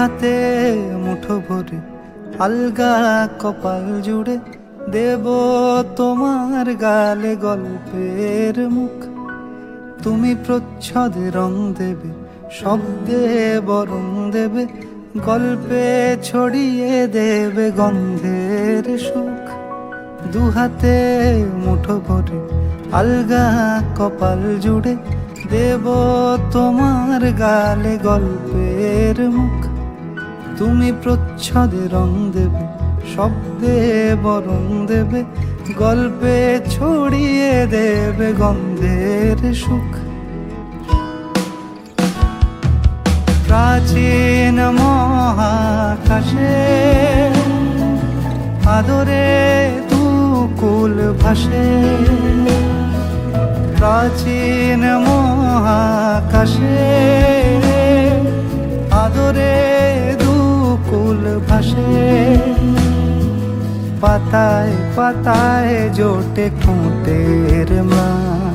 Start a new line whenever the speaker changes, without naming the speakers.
দুহাতে মুঠো ভরে আলগা কপাল জুড়ে দেব তোমার গালে গল্পের মুখ। তুমি প্রচ্ছদে রং দেবে, শব্দে বরং দেবে, গল্পে ছড়িয়ে দেবে গন্ধের সুখ। দুহাতে মুঠো ভরে আলগা কপাল জুড়ে দেব তোমার গালে গল্পের মুখ। তুমি প্রচ্ছদে রং দেবে, শব্দে বরং দেবে, গল্পে ছড়িয়ে দেবে গন্ধের সুখ। প্রাচীন মহাকাশে আদরে দুকুল ভাসে, প্রাচীন মহাকাশে আদরে দুকুল ভাসে। পাতায় পাতায় জোটে ঠোঁটের ম্লান,